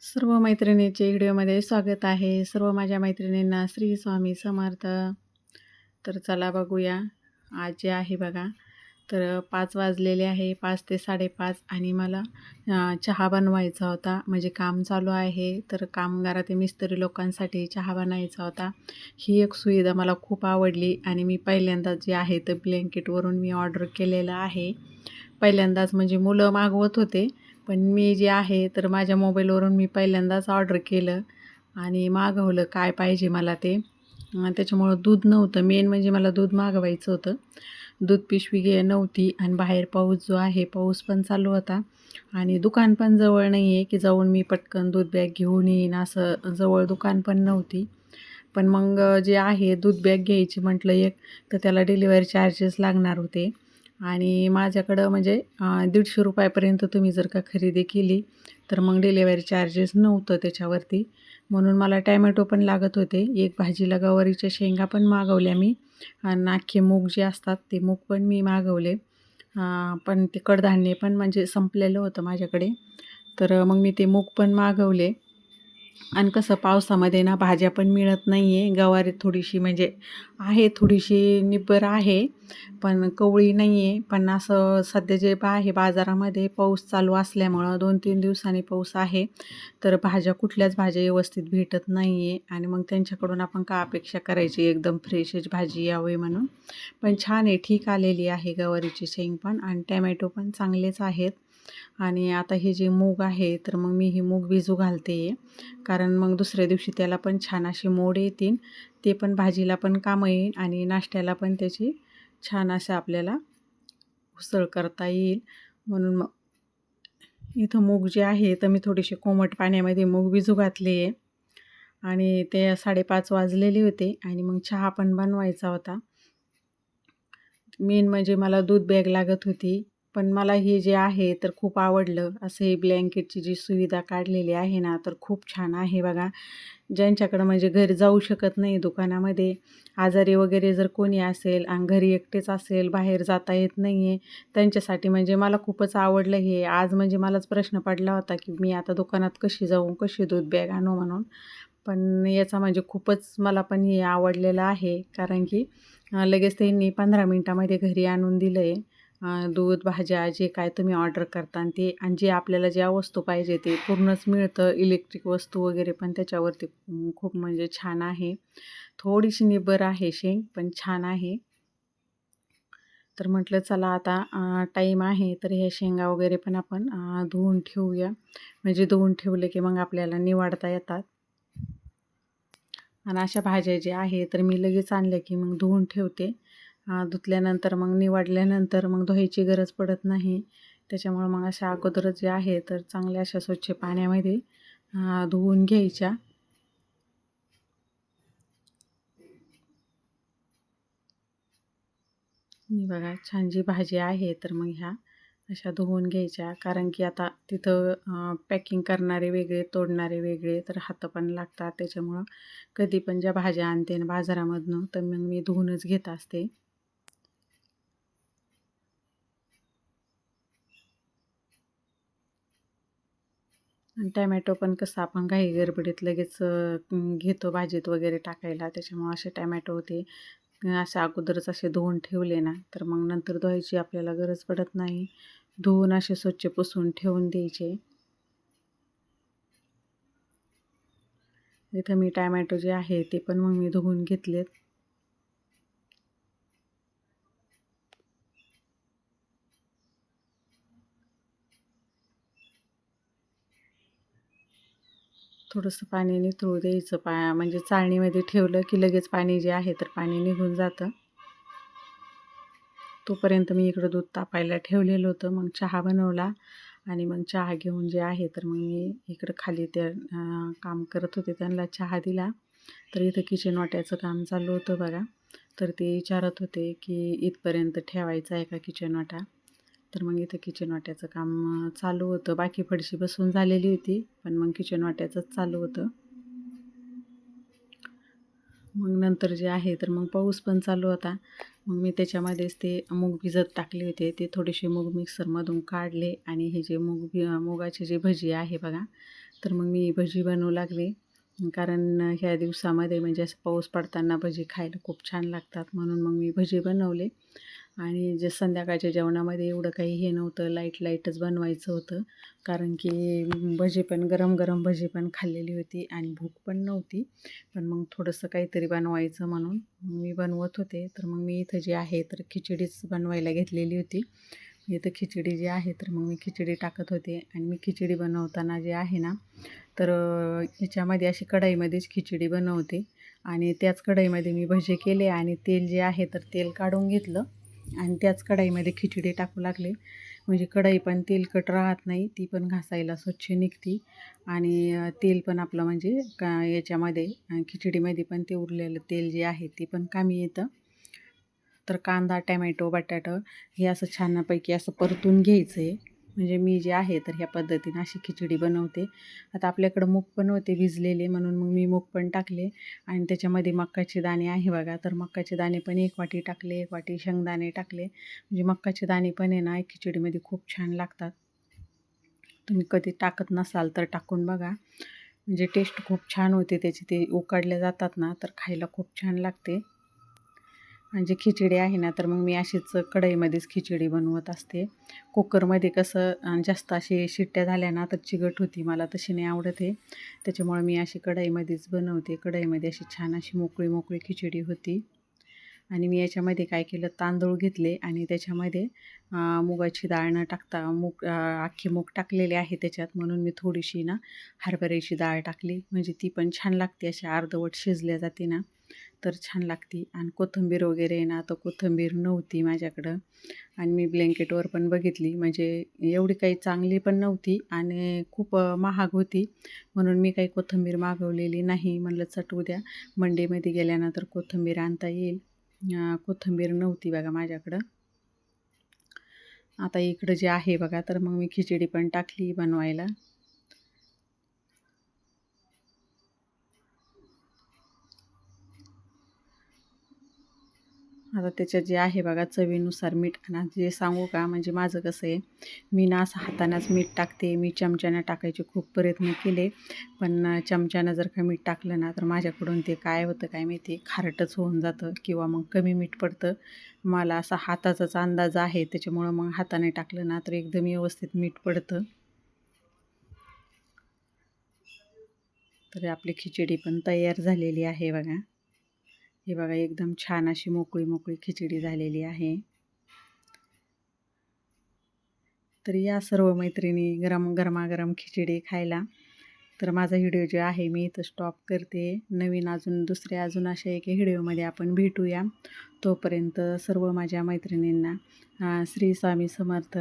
सर्व मैत्रिणींचे व्हिडिओमध्ये स्वागत आहे. सर्व माझ्या मैत्रिणींना श्री स्वामी समर्थ. तर चला बघूया आज जे आहे बघा. तर 5 वाजलेले आहे, 5 ते 5:30 आणि मला चहा बनवायचा होता. म्हणजे काम चालू आहे, तर कामगारातील मिस्त्री लोकांसाठी चहा बनायचा होता. ही एक सुविधा मला खूप आवडली आणि मी पहिल्यांदाच जे आहे तर ब्लँकेटवरून मी ऑर्डर केलेलं आहे. पहिल्यांदाच म्हणजे मुलं मागवत होते, पण मी जे आहे तर माझ्या मोबाईलवरून मी पहिल्यांदाच ऑर्डर केलं आणि मागवलं काय पाहिजे मला ते. त्याच्यामुळं दूध नव्हतं, मेन म्हणजे मला दूध मागवायचं होतं. दूध पिशवी नव्हती आणि बाहेर पाऊस जो आहे, पाऊस पण चालू होता आणि दुकान पण जवळ नाही आहे की जाऊन मी पटकन दूध बॅग घेऊन येईन, असं जवळ दुकान पण नव्हती. पण मग जे आहे दूध बॅग घ्यायची म्हटलं एक, तर त्याला डिलिव्हरी चार्जेस लागणार होते आणि माझ्याकडं म्हणजे ₹150 तुम्ही जर का खरेदी केली तर मग डिलिव्हरी चार्जेस नव्हतं त्याच्यावरती. म्हणून मला टॅमॅटो पण लागत होते. एक भाजीला गवारीच्या शेंगा पण मागवल्या मी आणि अख्खे मूग जे असतात ते मूग पण मी मागवले. पण ते कडधान्य पण म्हणजे संपलेलं होतं माझ्याकडे. तर मग मी ते मूग पण मागवले. आणि कसं पावसामध्ये ना भाज्या पण मिळत नाही आहे. गवारी थोडीशी म्हणजे आहे, थोडीशी निब्बर आहे, पण कवळी नाही आहे. पण असं सध्या जे आहे बाजारामध्ये पाऊस चालू असल्यामुळं 2-3 दिवसांनी पाऊस आहे, तर कुठल्याच भाज्या व्यवस्थित भेटत नाही आहे आणि मग त्यांच्याकडून आपण का अपेक्षा करायची एकदम फ्रेशच भाजी यावी म्हणून. पण छान आहे, ठीक आलेली आहे गवारीची शेंग पण आणि टॅमॅटो पण चांगलेच आहेत. आणि आता हे जे मूग आहे तर मग मी ही मूग भिजू घालते आहे, कारण मग दुसऱ्या दिवशी त्याला पण छान असे मोड येतील. ते पण भाजीला पण कामं येईल आणि नाश्त्याला पण त्याची छान असं आपल्याला उसळ करता येईल. म्हणून मग इथं मूग जे आहे तर मी थोडीशी कोमट पाण्यामध्ये मूग भिजू घातले आहे आणि ते 5:30 वाजलेले होते आणि मग चहा पण बनवायचा होता. मेन म्हणजे मला दूध बॅग लागत होती. पण मला हे जे आहे तर खूप आवडलं. असं हे ब्लँकेटची जी सुविधा काढलेली आहे ना, तर खूप छान आहे बघा. ज्यांच्याकडं म्हणजे घरी जाऊ शकत नाही दुकानामध्ये, आजारी वगैरे जर कोणी असेल आणि घरी एकटेच असेल, बाहेर जाता येत नाही आहे, त्यांच्यासाठी म्हणजे मला खूपच आवडलं हे. आज म्हणजे मलाच प्रश्न पडला होता, की मी आता दुकानात कशी जाऊ, कशी दूध बॅग आणू म्हणून. पण याचा म्हणजे खूपच मला पण हे आवडलेलं आहे, कारण की लगेच त्यांनी 15 मिनिटामध्ये घरी आणून दिलं आहे. दूध, भाज्या जे काय तुम्ही ऑर्डर करता आणि ते आणि जे आपल्याला ज्या वस्तू पाहिजे ते पूर्णच मिळतं. इलेक्ट्रिक वस्तू वगैरे पण त्याच्यावरती खूप म्हणजे छान आहे. थोडीशी निब्बर आहे शेंग, पण छान आहे. तर म्हटलं चला आता टाईम आहे तर ह्या शेंगा वगैरे पण आपण धुवून ठेवूया. म्हणजे धुवून ठेवले की मग आपल्याला निवडता येतात. आणि अशा भाज्या ज्या आहे तर मी लगेच आणल्या की मग धुवून ठेवते. धुतल्यानंतर मग निवडल्यानंतर मग धुवायची गरज पडत नाही. त्याच्यामुळं मग अशा अगोदरच जे आहे तर चांगल्या अशा स्वच्छ पाण्यामध्ये धुवून घ्यायच्या. ही बघा छान जी भाजी आहे तर मग ह्या अशा धुवून घ्यायच्या, कारण की आता तिथं पॅकिंग करणारे वेगळे, तोडणारे वेगळे, तर हातं पण लागतात. त्याच्यामुळं कधी पण ज्या भाज्या आणते ना बाजारामधनं तर मग मी धुवूनच घेत असते. आणि टॅमॅटो पण कसं आपण घाई गडबडीत लगेच घेतो भाजीत वगैरे टाकायला, त्याच्यामुळं असे टॅमॅटो होते असे अगोदरच असे धुवून ठेवले ना तर मग नंतर धुवायची आपल्याला गरज पडत नाही. धुवून असे स्वच्छ पुसून ठेवून द्यायचे. इथं मी टॅमॅटो जे आहे ते पण मग मी धुवून घेतलेत. थोडंसं पाणी निथळू द्यायचं, म्हणजे चाळणीमध्ये ठेवलं की लगेच पाणी जे आहे तर पाणी निघून जातं. तोपर्यंत मी इकडं दूध तापायला ठेवलेलं होतं. मग चहा बनवला आणि मग चहा घेऊन जे आहे तर मग मी इकडं खाली त्या काम करत होते त्यांना चहा दिला. तर इथं किचन वाट्याचं काम चालू होतं बघा. तर ते विचारत होते की इथपर्यंत ठेवायचा आहे का किचन वाटा. तर मग इथं किचन वाट्याचं काम चालू होतं. बाकी फरशी बसवून झालेली होती, पण मग किचन वाट्याचंच चालू होतं. मग नंतर जे आहे तर मग पाऊस पण चालू होता. मग मी त्याच्यामध्येच ते मूग भिजत टाकले होते. ते थोडेसे मूग मिक्सरमधून काढले आणि हे जे मुगाची जी भजी आहे बघा, तर मग मी भजी बनवू लागले. कारण ह्या दिवसामध्ये म्हणजे असं पाऊस पडताना भजी खायला खूप छान लागतात, म्हणून मग मी भजी बनवले. आणि जे संध्याकाळच्या जेवणामध्ये एवढं काही हे नव्हतं, लाईटच बनवायचं होतं. कारण की भजी पण गरम भजी पण खाल्लेली होती आणि भूक पण नव्हती. पण मग थोडंसं काहीतरी बनवायचं म्हणून मी बनवत होते. तर मग मी इथं जे आहे तर खिचडीच बनवायला घेतलेली होती. इथं खिचडी जी आहे तर मग मी खिचडी टाकत होते. आणि मी खिचडी बनवताना जे आहे ना तर याच्यामध्ये अशी कढईमध्येच खिचडी बनवते. आणि त्याच कढईमध्ये मी भजे केले आणि तेल जे आहे तर तेल काढून घेतलं आणि त्याच कढईमध्ये खिचडी टाकू लागले. म्हणजे कढई पण तेलकट राहत नाही, ती पण घासायला स्वच्छ निघते. आणि तेल पण आपलं म्हणजे याच्यामध्ये खिचडीमध्ये पण ते उरलेलं तेल जे आहे ते पण कामी येतं. तर कांदा, टॅमॅटो, बटाटा हे असं छानपैकी असं परतून घ्यायचं आहे. म्हणजे मी जे आहे तर ह्या पद्धतीने अशी खिचडी बनवते. आता आपल्याकडं मूग पण होते भिजलेले, म्हणून मग मी मूग पण टाकले. आणि त्याच्यामध्ये मक्याचे दाणे आहे बघा, तर मक्याचे दाणे पण 1 वाटी टाकले, 1 वाटी शेंगदाणे टाकले. म्हणजे मक्याचे दाणे पण आहे ना खिचडीमध्ये खूप छान लागतात. तुम्ही कधी टाकत नसाल तर टाकून बघा, म्हणजे टेस्ट खूप छान होते त्याची. ते उकडले जातात ना तर खायला खूप छान लागते. आणि जी खिचडी आहे ना तर मग मी अशीच कढईमध्येच खिचडी बनवत असते. कुकरमध्ये कसं जास्त अशी शिट्ट्या झाल्या ना तर चिकट होती, मला तशी नाही आवडत आहे. त्याच्यामुळे मी अशी कढईमध्येच बनवते. कढईमध्ये अशी छान अशी मोकळी खिचडी होती. आणि मी याच्यामध्ये काय केलं, तांदूळ घेतले आणि त्याच्यामध्ये मुगाची डाळ न टाकता अख्खे मूग टाकलेले आहे त्याच्यात, म्हणून मी थोडीशी ना हरभऱ्याची डाळ टाकली. म्हणजे ती पण छान लागते, अशी अर्धवट शिजल्या जाते ना तर छान लागते. आणि कोथिंबीर वगैरे ना तर कोथिंबीर नव्हती माझ्याकडं. आणि मी ब्लँकेटवर पण बघितली, म्हणजे एवढी काही चांगली पण नव्हती आणि खूप महाग होती. म्हणून मी काही कोथिंबीर मागवलेली नाही. म्हणलं चट उद्या मंडीमध्ये गेल्यानंतर कोथिंबीर आणता येईल. कोथिंबीर नव्हती बघा माझ्याकडं. आता इकडं जे आहे बघा तर मग मी खिचडी पण टाकली बनवायला. आता त्याच्यात जे आहे बघा चवीनुसार मीठ. आणि जे सांगू का, म्हणजे माझं कसं आहे, मी ना असं हातानेच मीठ टाकते. मी चमच्यानं टाकायचे खूप प्रयत्न केले, पण चमच्यानं जर का मीठ टाकलं ना तर माझ्याकडून ते काय होतं काय माहिती, खारटच होऊन जातं किंवा मग कमी मीठ पडतं. मला असा हाताचाच अंदाज आहे, त्याच्यामुळं मग हाताने टाकलं ना तर एकदम व्यवस्थित मीठ पडतं. तर आपली खिचडी पण तयार झालेली आहे बघा. हे बघा एकदम छान अशी मोकळी खिचडी झालेली आहे. तर या सर्व मैत्रिणी गरमागरम खिचडी खायला. तर माझा व्हिडिओ जो आहे मी इथं स्टॉप करते. नवीन अजून अशा एका व्हिडिओमध्ये आपण भेटूया. तोपर्यंत सर्व माझ्या मैत्रिणींना श्री स्वामी समर्थ.